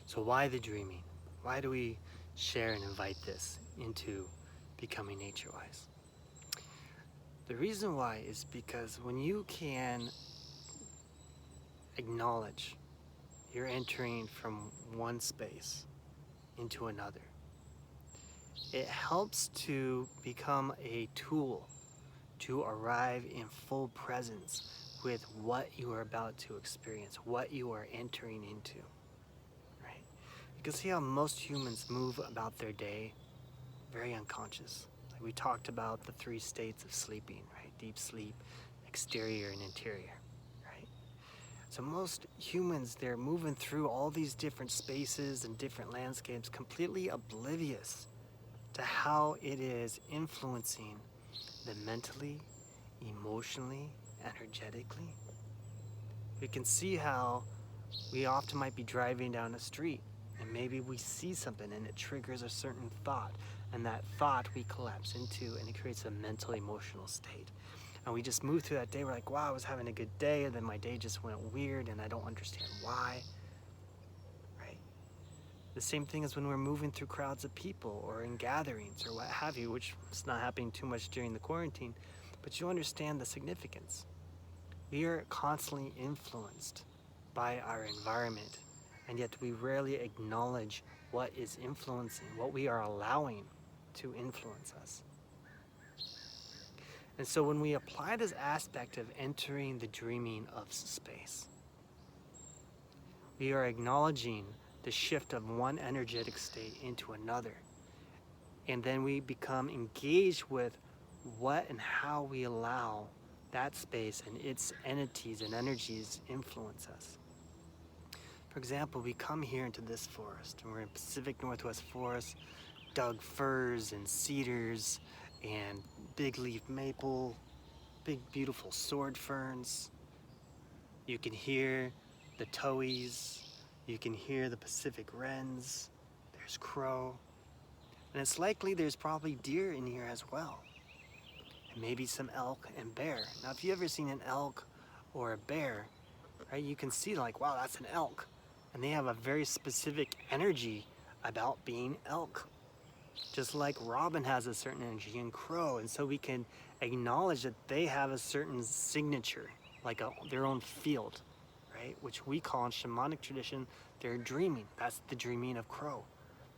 So why the dreaming? Why do we share and invite this into becoming nature-wise? The reason why is because when you can acknowledge you're entering from one space into another, it helps to become a tool to arrive in full presence with what you are about to experience, what you are entering into, right? You can see how most humans move about their day very unconscious. Like we talked about the 3 states of sleeping, right? Deep sleep, exterior, and interior, right? So most humans, they're moving through all these different spaces and different landscapes completely oblivious to how it is influencing them mentally, emotionally, energetically. We can see how we often might be driving down a street and maybe we see something and it triggers a certain thought, and that thought we collapse into and it creates a mental emotional state. And we just move through that day. We're like, wow, I was having a good day, and then my day just went weird and I don't understand why, right? The same thing as when we're moving through crowds of people or in gatherings or what have you, which is not happening too much during the quarantine, but you understand the significance. We are constantly influenced by our environment, and yet we rarely acknowledge what is influencing, what we are allowing to influence us. And so when we apply this aspect of entering the dreaming of space, we are acknowledging the shift of one energetic state into another. And then we become engaged with what and how we allow that space and its entities and energies influence us. For example, we come here into this forest, and we're in Pacific Northwest forest, Doug firs and cedars and big leaf maple, big beautiful sword ferns. You can hear the towhees, you can hear the Pacific wrens, there's crow, and it's likely there's probably deer in here as well, and maybe some elk and bear. Now, if you've ever seen an elk or a bear, right, you can see like, wow, that's an elk, and they have a very specific energy about being elk. Just like robin has a certain energy and crow, and so we can acknowledge that they have a certain signature, like their own field, right? Which we call in shamanic tradition, their dreaming. That's the dreaming of crow.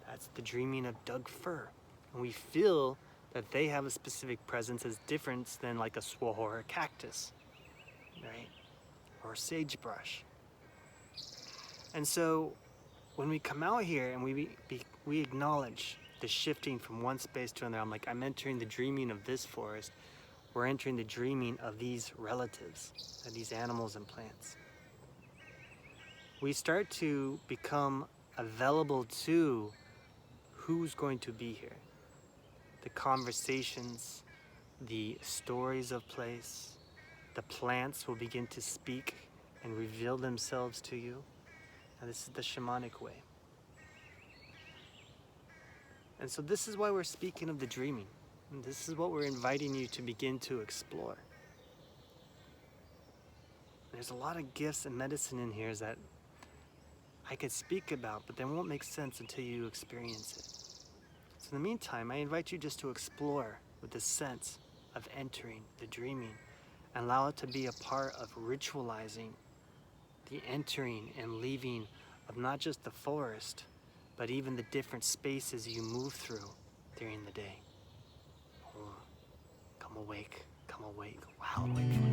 That's the dreaming of Doug fir. And we feel that they have a specific presence as different than like a swaho or a cactus, right? Or sagebrush. And so when we come out here and we acknowledge the shifting from one space to another, I'm entering the dreaming of this forest. We're entering the dreaming of these relatives, of these animals and plants. We start to become available to who's going to be here. The conversations, the stories of place, the plants will begin to speak and reveal themselves to you. Now, this is the shamanic way. And so this is why we're speaking of the dreaming. And this is what we're inviting you to begin to explore. There's a lot of gifts and medicine in here that I could speak about, but they won't make sense until you experience it. So in the meantime, I invite you just to explore with the sense of entering the dreaming and allow it to be a part of ritualizing the entering and leaving of not just the forest, but even the different spaces you move through during the day. Come awake, wow, wakefulness.